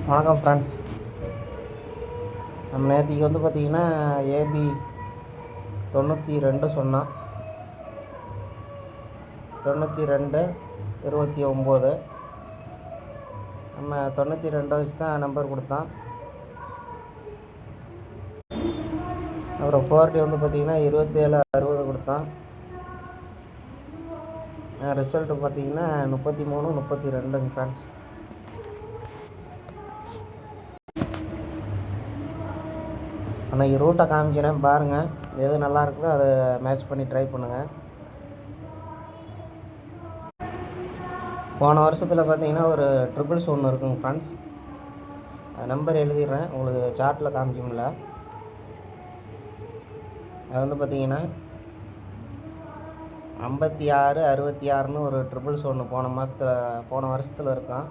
வணக்கம் ஃப்ரெண்ட்ஸ். நம்ம நேற்றுக்கு பார்த்திங்கன்னா ஏபி 92 சொன்னோம். 92-29 நம்ம 92 வச்சு தான் நம்பர் கொடுத்தோம். அப்புறம் 4D பார்த்திங்கன்னா 27-60 கொடுத்தோம். ரிசல்ட்டு பார்த்திங்கன்னா 33-32 ஃப்ரெண்ட்ஸ். அன்றைக்கி ரூட்டை காமிக்கிறேன் பாருங்கள், எது நல்லா இருக்குதோ அதை மேட்ச் பண்ணி ட்ரை பண்ணுங்கள். போன வருஷத்தில் பார்த்தீங்கன்னா ஒரு ட்ரிபிள்ஸ் ஒன்று இருக்குங்க ஃப்ரெண்ட்ஸ். அது நம்பர் எழுதிடுறேன், உங்களுக்கு சார்ட்டில் காமிக்கும்ல. அது பார்த்தீங்கன்னா 56-66ன்னு ஒரு ட்ரிபிள்ஸ் ஒன்று போன வருஷத்தில் இருக்கும்.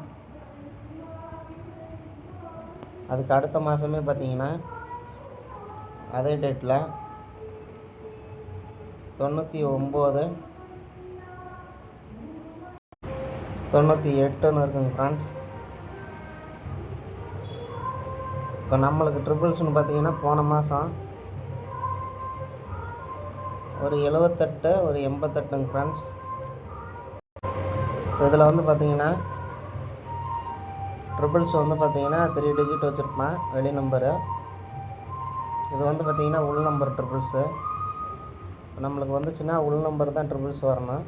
அதுக்கு அடுத்த மாதமே பார்த்தீங்கன்னா அதே டேட்டில் 99-98ன்னு இருக்குங்க ஃப்ரெண்ட்ஸ். இப்போ நம்மளுக்கு ட்ரிபிள்ஸ்னு பார்த்தீங்கன்னா போன மாதம் ஒரு 78-88ங்க ஃப்ரெண்ட்ஸ். இப்போ இதில் பார்த்தீங்கன்னா ட்ரிபிள்ஸ் பார்த்தீங்கன்னா 3 டிஜிட் வச்சுருப்பேன் வெளி நம்பரு. இது பார்த்தீங்கன்னா உள் நம்பர் ட்ரிபிள்ஸு. நம்மளுக்கு வந்துச்சுன்னா உள் நம்பர் தான் ட்ரிபிள்ஸ் வரணும்.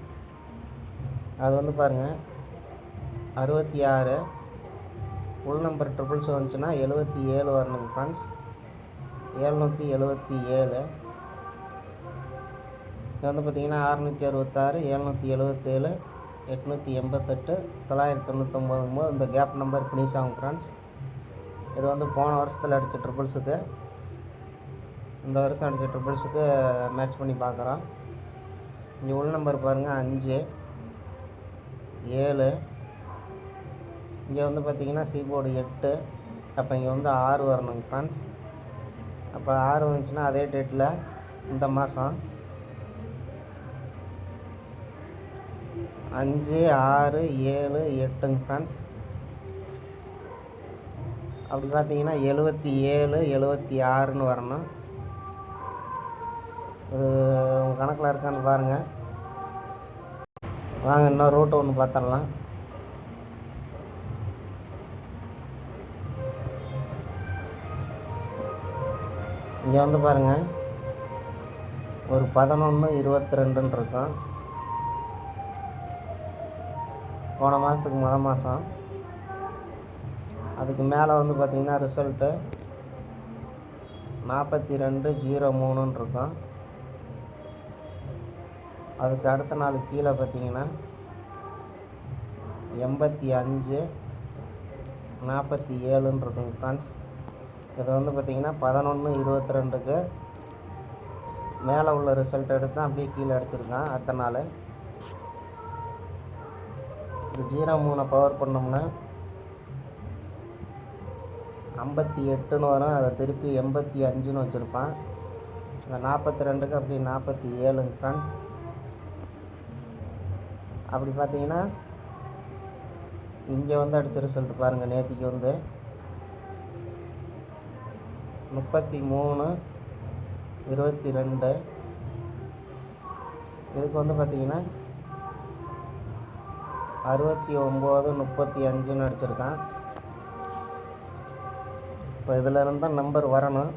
அது பாருங்கள் 66 உள் நம்பர் ட்ரிபிள்ஸ் வந்துச்சுன்னா 77 வரணுங்க ஃப்ரெண்ட்ஸ். 777. இது பார்த்தீங்கன்னா 666, 777, 888, 999 போது இந்த கேப் நம்பர் ஃபினிஷ் ஆகும் ஃப்ரெண்ட்ஸ். இது போன வருஷத்தில் அடித்த ட்ரிபிள்ஸுக்கு இந்த வருஷம் அடித்த ட்ரிபிள்ஸுக்கு மேட்ச் பண்ணி பார்க்குறோம். இங்கே உள் நம்பர் பாருங்கள் 5, 7. இங்கே பார்த்தீங்கன்னா சீபோர்டு 8. அப்போ இங்கே 6 வரணுங்க ஃப்ரெண்ட்ஸ். அப்போ 6 வந்துச்சுன்னா அதே டேட்டில் இந்த மாதம் 5, 6, 7, 8ங்க ஃப்ரெண்ட்ஸ். அப்படி பார்த்தீங்கன்னா 77-76ன்னு வரணும். இது உங்கள் கணக்கில் இருக்கான்னு பாருங்கள். வாங்க இன்னும் ரூட்டு ஒன்று பார்த்துடலாம். இங்கே பாருங்கள் ஒரு 11-22ன்னு இருக்கும். போன மாதத்துக்கு மாதம். அதுக்கு மேலே பார்த்தீங்கன்னா ரிசல்ட்டு 42-03ன்னு இருக்கும். அதுக்கு அடுத்த நாள் கீழே பார்த்தீங்கன்னா 85-47ன்னு இருக்குங்க ஃப்ரெண்ட்ஸ். இது பார்த்தீங்கன்னா 11-22க்கு மேலே உள்ள ரிசல்ட் எடுத்து அப்படியே கீழே அடிச்சிருக்கான் அடுத்த நாள். இது 03 பவர் பண்ணோம்னா 58ன்னு வரும். அதை திருப்பி 85ன்னு வச்சுருப்பான். இந்த 42க்கு அப்படி 47ங்க ஃப்ரெண்ட்ஸ். அப்படி பார்த்தீங்கன்னா இங்கே அடித்த ரிசல்ட் பாருங்கள். நேற்றுக்கு 33-22. இதுக்கு பார்த்தீங்கன்னா 69-35ன்னு அடிச்சிருக்கான். இப்போ இதில் இருந்தால் நம்பர் வரணும்.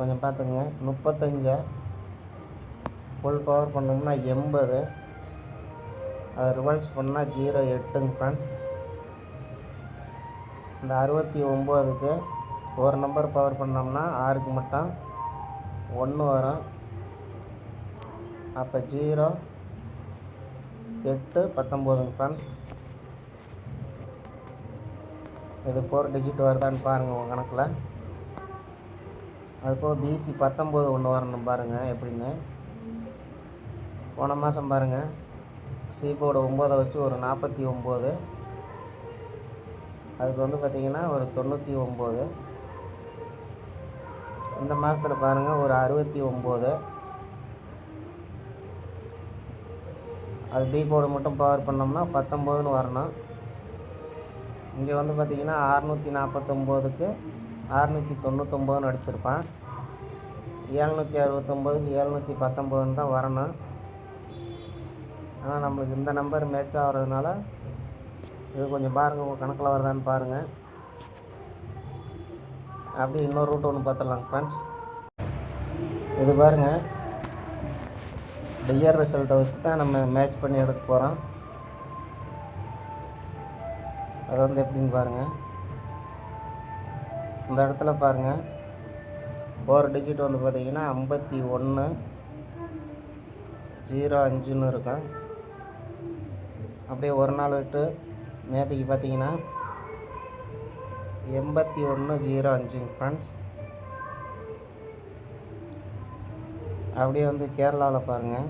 கொஞ்சம் பார்த்துக்குங்க. 35 ஃபுல் பவர் பண்ணோம்னா 80. அதை ரிவர்ஸ் பண்ணால் 08ங்க ஃப்ரெண்ட்ஸ். இந்த 69க்கு ஒரு நம்பர் பவர் பண்ணோம்னா 6க்கு மட்டும் 1 வரும். அப்போ 0-8-19ங்க ஃப்ரெண்ட்ஸ். இது 4 டிஜிட் வருதான்னு பாருங்கள் உங்கள் கணக்கில். அதுபோல் BC 19 ஒன்று வரணும் பாருங்கள் எப்படின்னு. போன மாதம் பாருங்கள் சீபோர்டு 9 வச்சு ஒரு 49. அதுக்கு பார்த்திங்கன்னா ஒரு 99. இந்த மாதத்தில் பாருங்கள் ஒரு 69. அது பி போர்டு மட்டும் பவர் பண்ணோம்னா 19ன்னு வரணும். இங்கே வந்து பார்த்திங்கன்னா 649க்கு 699 அடிச்சிருப்பான். 769க்கு 719 தான் வரணும். ஆனால் நம்மளுக்கு இந்த நம்பர் மேட்ச் ஆகிறதுனால இது கொஞ்சம் பாருங்கள், உங்கள் கணக்கில் வருதான்னு பாருங்கள். அப்படி இன்னொரு ரூட் ஒன்று பார்த்துடலாம் ஃப்ரெண்ட்ஸ். இது பாருங்கள், டிஆர் ரிசல்ட்டை வச்சு தான் நம்ம மேட்ச் பண்ணி எடுக்க போகிறோம். அது வந்து எப்படின்னு பாருங்கள். இந்த இடத்துல பாருங்கள், 4 டிஜிட் வந்து பார்த்திங்கன்னா 5105 இருக்கும். அப்படியே ஒரு நாள் விட்டு நேற்றுக்கு பார்த்தீங்கன்னா 8105 ஃப்ரெண்ட்ஸ். அப்படியே வந்து கேரளாவில் பாருங்கள்,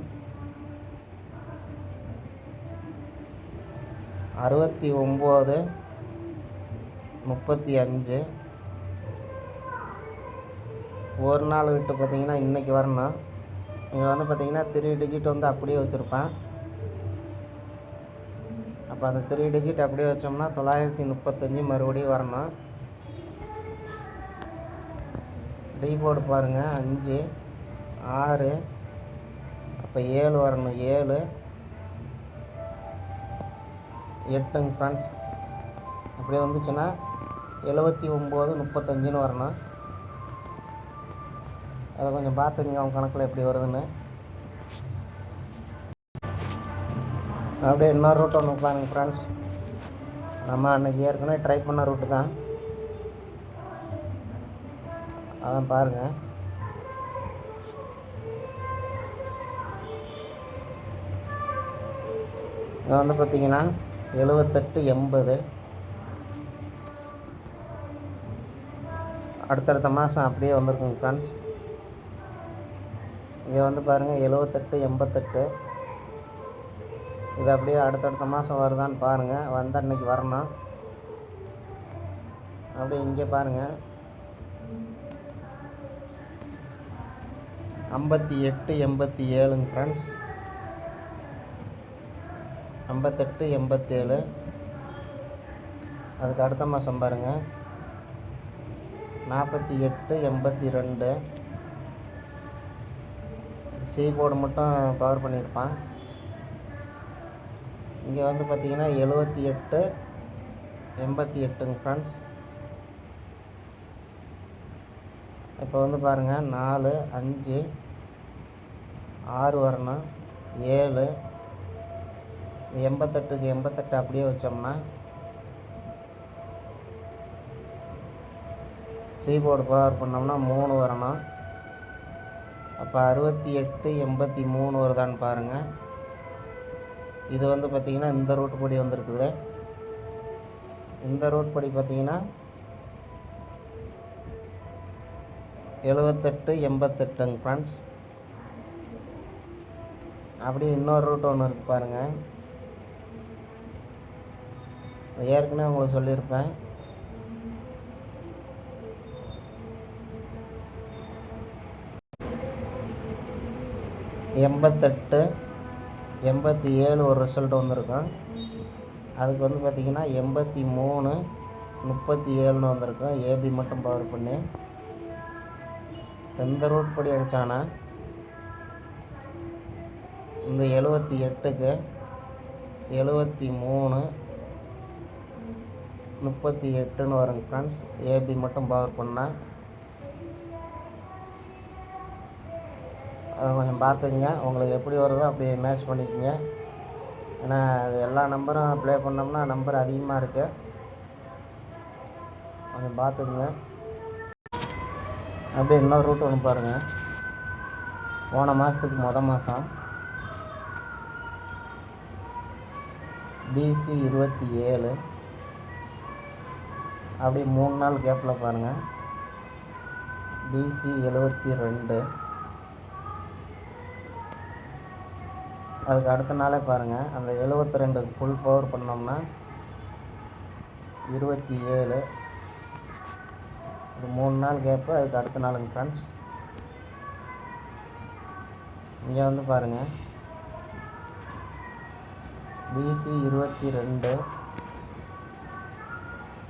6935. ஒரு நாள் விட்டு பார்த்திங்கன்னா இன்றைக்கி வரணும். இங்கே வந்து பார்த்திங்கன்னா 3 டிஜிட் வந்து அப்படியே வச்சுருப்பேன். அப்போ அந்த 3 டிஜிட் அப்படியே வச்சோம்னா 935 மறுபடியும் வரணும். டி போர்டு பாருங்கள், 5 6, அப்போ 7 வரணும். 7 8 ஃப்ரெண்ட்ஸ். அப்படியே வந்துச்சுன்னா 7935 வரணும். அதை கொஞ்சம் பார்த்துக்குங்க அவங்க கணக்கில் எப்படி வருதுன்னு. அப்படியே இன்னொரு ரூட் ஒன்று பாருங்க ஃப்ரெண்ட்ஸ். நம்ம அன்றைக்கி ஏற்கனவே ட்ரை பண்ண ரூட்டு தான், அதான் பாருங்கள். இங்கே வந்து பார்த்திங்கன்னா 7880. அடுத்தடுத்த மாதம் அப்படியே வந்திருக்குங்க ஃப்ரெண்ட்ஸ். இங்கே வந்து பாருங்கள் 7888. இது அப்படியே அடுத்தடுத்த மாதம் வருதான்னு பாருங்கள். வந்த அன்றைக்கி வரணும். அப்படியே இங்கே பாருங்கள், 5887 ஃப்ரெண்ட்ஸ். 5887. அதுக்கு அடுத்த மாதம் பாருங்கள் 4882. சி போர்டு மட்டும் பவர் பண்ணியிருப்பான். இங்கே வந்து பார்த்திங்கன்னா 7888 ஃப்ரெண்ட்ஸ். இப்போ வந்து பாருங்கள் 4 5 6 வரணும். 7 88க்கு 88 அப்படியே வச்சோம்னா சி போர்டு பவர் பண்ணோம்னா 3 வரணும். அப்போ 6883 வருதான்னு பாருங்கள். இது வந்து பார்த்திங்கன்னா இந்த ரூட் படி வந்திருக்குது. இந்த ரூட் படி பார்த்திங்கன்னா 7888 ஃப்ரெண்ட்ஸ். அப்படி இன்னொரு ரூட் ஒன்று இருக்குது பாருங்கள். ஏற்கனவே உங்களுக்கு சொல்லியிருப்பேன். எண்பத்தெட்டு 87 ஒரு ரிசல்ட் வந்திருக்கும். அதுக்கு வந்து பார்த்திங்கன்னா 8337 வந்திருக்கும். ஏபி மட்டும் பவர் பண்ணி இந்த ரூட் படி அடித்தானா இந்த 78க்கு 7338 வருங்க ஃப்ரெண்ட்ஸ். ஏபி மட்டும் பவர் பண்ணால் அதை கொஞ்சம் பார்த்துக்குங்க. உங்களுக்கு எப்படி வருதோ அப்படி மேட்ச் பண்ணிக்கோங்க. ஏன்னா அது எல்லா நம்பரும் ப்ளே பண்ணோம்னா நம்பர் அதிகமாக இருக்குது, கொஞ்சம் பார்த்துக்குங்க. அப்படியே இன்னொரு ரூட் ஒன்று பாருங்கள். போன மாதத்துக்கு மாதம் பிசி 27. அப்படியே 3 நாள் கேப்பில் பாருங்கள் பிசி 72. அதுக்கு அடுத்த நாளே பாருங்கள் அந்த 72க்கு ஃபுல் பவர் பண்ணோம்னா 27. இது 3 நாள் கேப்பு. அதுக்கு அடுத்த நாளுங்க ஃப்ரெண்ட்ஸ். இங்கே வந்து பாருங்கள் பிசி 22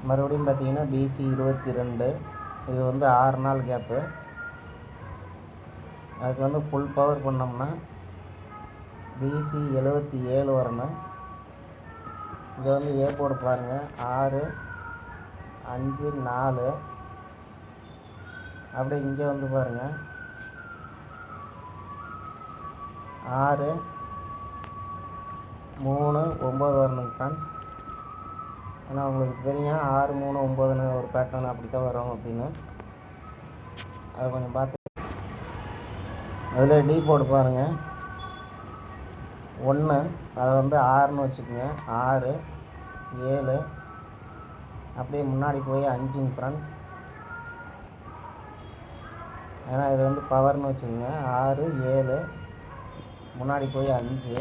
மறுபடியும் பார்த்தீங்கன்னா பிசி 22, இது வந்து 6 நாள் கேப்பு. அதுக்கு வந்து ஃபுல் பவர் பண்ணோம்னா பிசி 77 வரணும். இங்கே வந்து ஏ போர்டு பாருங்கள், 6, 5, 4. அப்படியே இங்கே வந்து பாருங்கள் 6, 3, 9 வரணுங்க ஃப்ரெண்ட்ஸ். ஏன்னா உங்களுக்கு தெரியும் 6, 3, 9ன்னு ஒரு பேட்டர்ன் அப்படி தான் வரும் அப்படின்னு. அதை கொஞ்சம் பார்த்து அதில் டி போர்டு பாருங்கள் 1, அதை வந்து 6ன்னு வச்சுக்கோங்க. 6, 7, அப்படியே முன்னாடி போய் 5ங்க ஃப்ரெண்ட்ஸ். ஏன்னா இது வந்து பவர்னு வச்சுக்கோங்க. 6, 7, முன்னாடி போய் 5.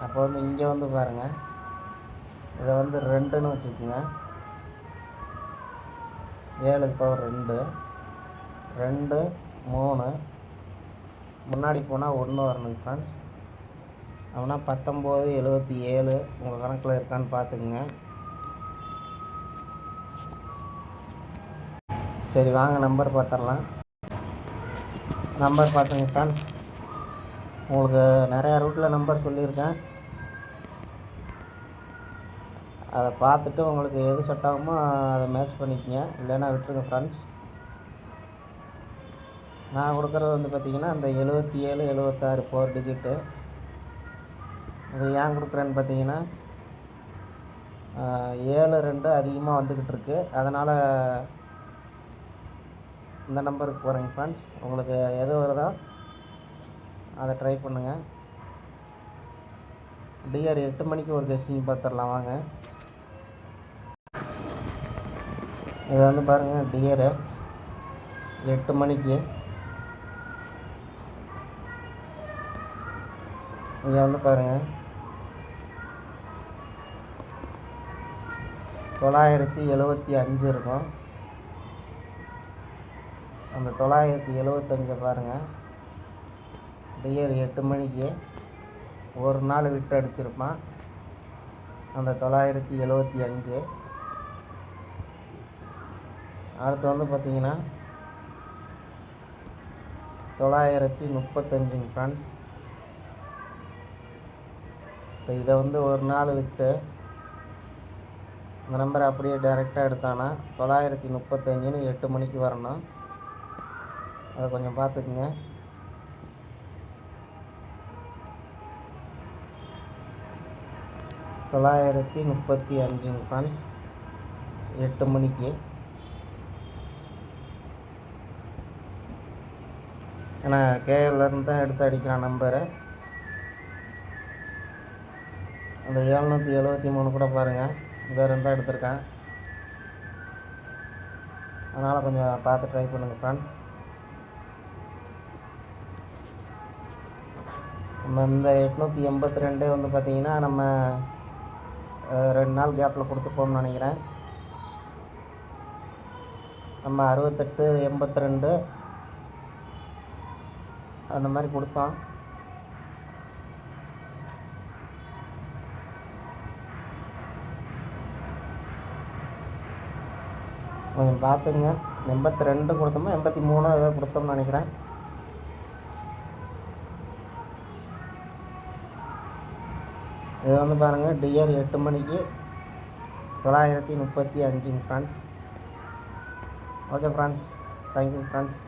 அப்போ வந்து இங்கே வந்து பாருங்கள், இதை வந்து 2ன்னு வச்சுக்கோங்க. 7க்கு பவர் 2, 2, 3, முன்னாடி போனால் 1 வரணுங்க ஃப்ரெண்ட்ஸ். அப்படின்னா 19, 77 உங்கள் கணக்கில் இருக்கான்னு பார்த்துக்குங்க. சரி வாங்க நம்பர் பார்த்துடலாம். நம்பர் பார்த்துங்க ஃப்ரெண்ட்ஸ், உங்களுக்கு நிறையா ரூட்டில் நம்பர் சொல்லியிருக்கேன். அதை பார்த்துட்டு உங்களுக்கு எது செட் ஆகுமோ அதை மேட்ச் பண்ணிக்கங்க, இல்லைன்னா விட்டுருங்க ஃப்ரெண்ட்ஸ். நான் கொடுக்குறது வந்து பார்த்திங்கன்னா அந்த 77, 76 4 டிஜிட்டு. இது ஏன் கொடுக்குறேன்னு பார்த்தீங்கன்னா 7, 2 அதிகமாக வந்துக்கிட்டு இருக்குது. அதனால் இந்த நம்பருக்கு போகிறேங்க ஃப்ரெண்ட்ஸ். உங்களுக்கு எது வருதோ அதை ட்ரை பண்ணுங்கள். டிஆர் 8 மணிக்கு ஒரு கெஸ்டிங் பார்த்துடலாம் வாங்க. இதை வந்து பாருங்கள், டிஆர் 8 மணிக்கு இங்கே வந்து பாருங்கள் 975 இருக்கும். அந்த 975 பாருங்கள், டிஆர் 8 மணிக்கு ஒரு நாள் விட்டு அடிச்சிருப்பான். அந்த 975. அடுத்து வந்து பார்த்திங்கன்னா 935 ஃப்ரெண்ட்ஸ். இப்போ இதை வந்து ஒரு நாள் விட்டு இந்த நம்பரை அப்படியே டைரெக்டாக எடுத்தானா 935ன்னு 8 மணிக்கு வரணும். அதை கொஞ்சம் பார்த்துக்குங்க. $935 ஃப்ரெண்ட்ஸ் 8 மணிக்கு. ஏன்னா கேஎல்லேருந்து தான் எடுத்து அடிக்கிறான் நம்பரு. அந்த 773 கூட பாருங்கள், இங்கே இருந்தால் எடுத்திருக்கேன். அதனால் கொஞ்சம் பார்த்து ட்ரை பண்ணுங்கள் ஃப்ரெண்ட்ஸ். நம்ம இந்த 882 வந்து பார்த்திங்கன்னா நம்ம 2 நாள் கேப்பில் கொடுத்துப்போம்னு நினைக்கிறேன். நம்ம 68, 82 அந்த மாதிரி கொடுத்தோம். கொஞ்சம் பார்த்துங்க. 82 கொடுத்தோமா 83 ஏதோ கொடுத்தோம்னு நினைக்கிறேன். இது வந்து பாருங்கள், டிஆர் 8 மணிக்கு 935 friends. Okay friends, thank you friends.